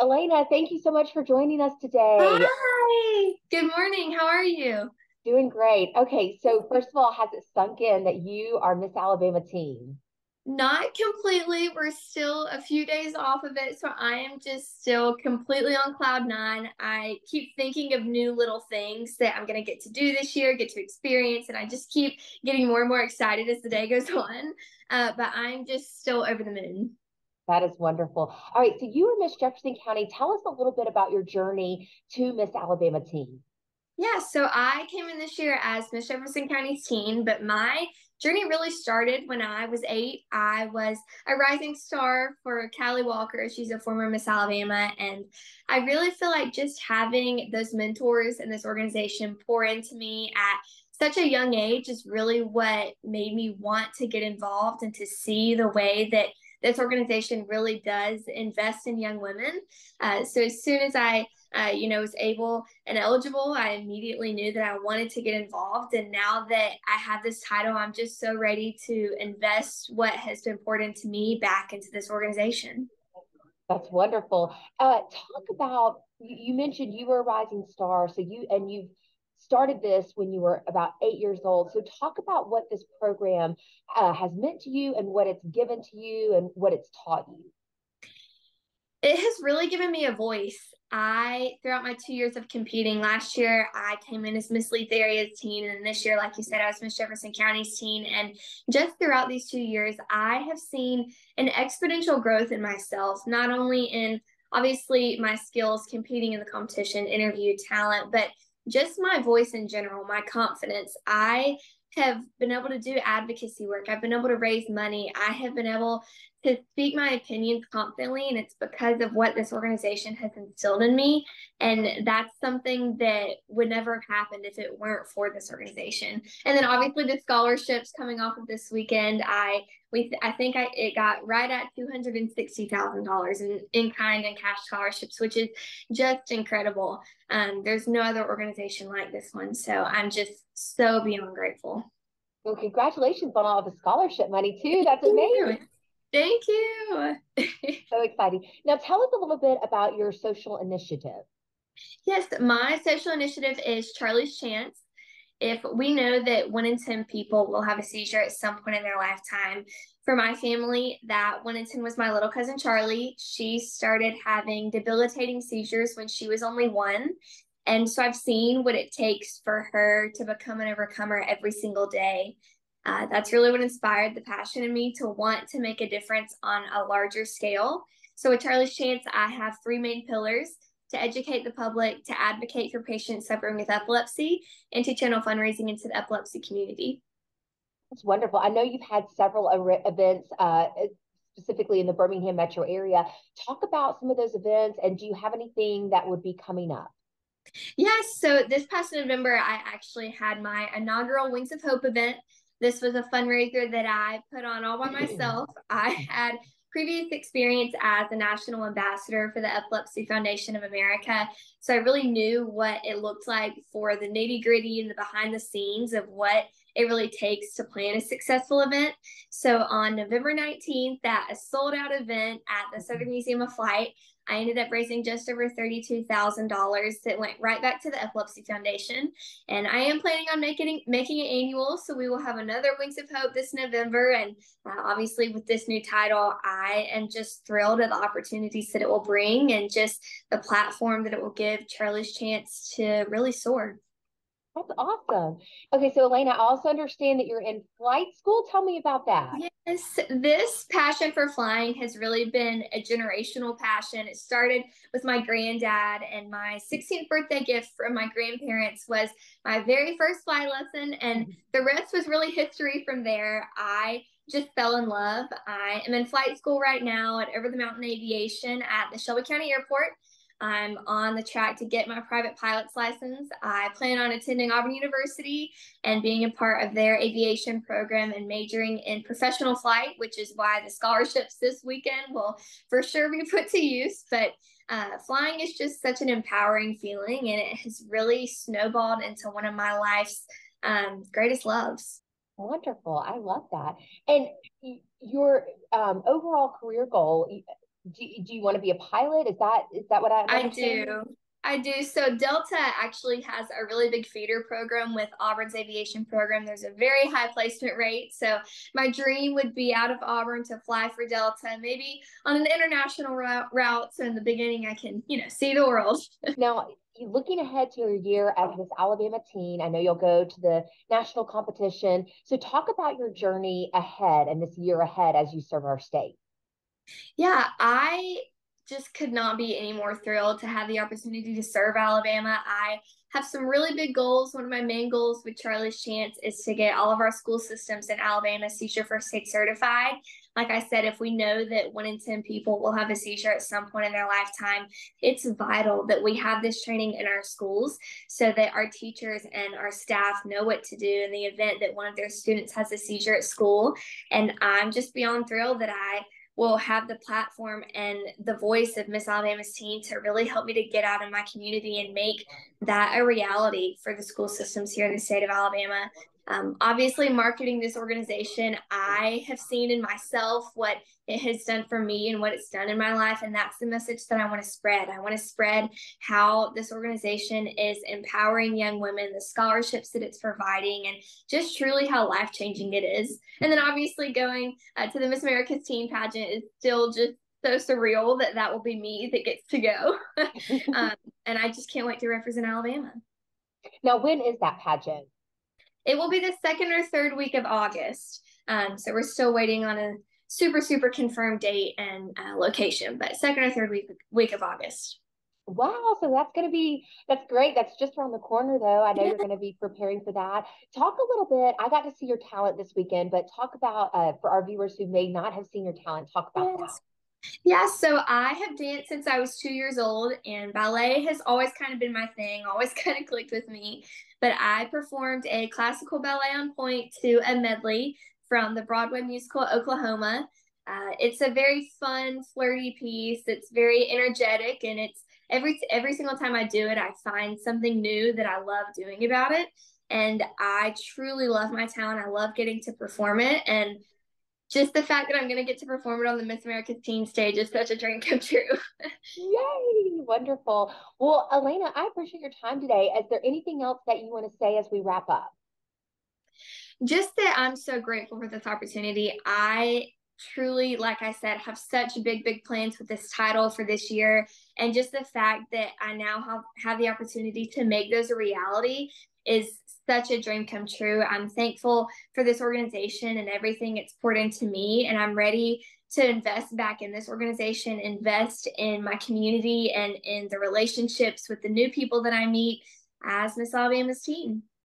Elaina, thank you so much for joining us today. Hi, good morning. How are you? Doing great. Okay, so first of all, has it sunk in that you are Miss Alabama team? Not completely. We're still a few days off of it, so I am just still completely on cloud nine. I keep thinking of new little things that I'm going to get to do this year, get to experience, and I just keep getting more and more excited as the day goes on. But I'm just still over the moon. That is wonderful. All right, so you were Miss Jefferson County. Tell us a little bit about your journey to Miss Alabama team. Yeah, so I came in this year as Miss Jefferson County's teen, but my journey really started when I was 8. I was a rising star for Callie Walker. She's a former Miss Alabama, and I really feel like just having those mentors and this organization pour into me at such a young age is really what made me want to get involved and to see the way that this organization really does invest in young women. So as soon as I was able and eligible, I immediately knew that I wanted to get involved. And now that I have this title, I'm just so ready to invest what has been poured into me back into this organization. That's wonderful. Talk about you mentioned you were a rising star, so you've started this when you were about 8 years old. So talk about what this program has meant to you and what it's given to you and what it's taught you. It has really given me a voice. Throughout my 2 years of competing, last year I came in as Miss Leith Area's teen, and this year, like you said, I was Miss Jefferson County's teen. And just throughout these 2 years, I have seen an exponential growth in myself, not only in obviously my skills competing in the competition, interview talent, but just my voice in general, my confidence. I have been able to do advocacy work. I've been able to raise money. I have been able to speak my opinions confidently, and it's because of what this organization has instilled in me. And that's something that would never have happened if it weren't for this organization. And then obviously the scholarships coming off of this weekend, it got right at $260,000 in kind and cash scholarships, which is just incredible. There's no other organization like this one, so I'm just so beyond grateful. Well, congratulations on all the scholarship money too. That's amazing. Thank you. So exciting. Now tell us a little bit about your social initiative. Yes, my social initiative is Charlie's Chance. If we know that 1 in 10 people will have a seizure at some point in their lifetime, for my family, that 1 in 10 was my little cousin Charlie. She started having debilitating seizures when she was only 1. And so I've seen what it takes for her to become an overcomer every single day. That's really what inspired the passion in me to want to make a difference on a larger scale. So with Charlie's Chance, I have 3 main pillars: to educate the public, to advocate for patients suffering with epilepsy, and to channel fundraising into the epilepsy community. That's wonderful. I know you've had several events, specifically in the Birmingham metro area. Talk about some of those events, and do you have anything that would be coming up? Yes, so this past November, I actually had my inaugural Wings of Hope event. This was a fundraiser that I put on all by myself. I had previous experience as a national ambassador for the Epilepsy Foundation of America. So I really knew what it looked like for the nitty gritty and the behind the scenes of what it really takes to plan a successful event. So on November 19th, at a sold out event at the Southern Museum of Flight, I ended up raising just over $32,000 that went right back to the Epilepsy Foundation. And I am planning on making it annual. So we will have another Wings of Hope this November. And obviously, with this new title, I am just thrilled at the opportunities that it will bring and just the platform that it will give Charlie's Chance to really soar. That's awesome. Okay, so Elaina, I also understand that you're in flight school. Tell me about that. Yes, this passion for flying has really been a generational passion. It started with my granddad, and my 16th birthday gift from my grandparents was my very first flight lesson, and the rest was really history from there. I just fell in love. I am in flight school right now at Over the Mountain Aviation at the Shelby County Airport. I'm on the track to get my private pilot's license. I plan on attending Auburn University and being a part of their aviation program and majoring in professional flight, which is why the scholarships this weekend will for sure be put to use. But flying is just such an empowering feeling, and it has really snowballed into one of my life's greatest loves. Wonderful. I love that. And your overall career goal, Do you want to be a pilot? Is that what I'm I understanding? do. I do. So Delta actually has a really big feeder program with Auburn's aviation program. There's a very high placement rate. So my dream would be out of Auburn to fly for Delta, maybe on an international route. So in the beginning, I can, see the world. Now, looking ahead to your year as Miss Alabama teen, I know you'll go to the national competition. So talk about your journey ahead and this year ahead as you serve our state. Yeah, I just could not be any more thrilled to have the opportunity to serve Alabama. I have some really big goals. One of my main goals with Charlie's Chance is to get all of our school systems in Alabama seizure first aid certified. Like I said, if we know that 1 in 10 people will have a seizure at some point in their lifetime, it's vital that we have this training in our schools so that our teachers and our staff know what to do in the event that one of their students has a seizure at school. And I'm just beyond thrilled that I will have the platform and the voice of Miss Alabama's teen to really help me to get out in my community and make that a reality for the school systems here in the state of Alabama. Obviously, marketing this organization, I have seen in myself what it has done for me and what it's done in my life. And that's the message that I want to spread. I want to spread how this organization is empowering young women, the scholarships that it's providing, and just truly how life changing it is. And then obviously going to the Miss America's Teen pageant is still just so surreal that that will be me that gets to go. um, and I just can't wait to represent Alabama. Now, when is that pageant? It will be the second or third week of August. So we're still waiting on a super confirmed date and location, but second or third week of August. Wow, so that's great. That's just around the corner, though. I know Yeah. you're going to be preparing for that. Talk a little bit. I got to see your talent this weekend, but talk about for our viewers who may not have seen your talent, talk about that. Yes. Yeah, so I have danced since I was 2 years old, and ballet has always kind of been my thing, always kind of clicked with me. But I performed a classical ballet on point to a medley from the Broadway musical Oklahoma. It's a very fun, flirty piece. It's very energetic, and it's every single time I do it, I find something new that I love doing about it. And I truly love my talent. I love getting to perform it, and just the fact that I'm going to get to perform it on the Miss America's Teen stage is such a dream come true. Yay, wonderful. Well, Elaina, I appreciate your time today. Is there anything else that you want to say as we wrap up? Just that I'm so grateful for this opportunity. I truly, like I said, have such big plans with this title for this year. And just the fact that I now have the opportunity to make those a reality is such a dream come true. I'm thankful for this organization and everything it's poured into me. And I'm ready to invest back in this organization, invest in my community and in the relationships with the new people that I meet as Miss Alabama's teen.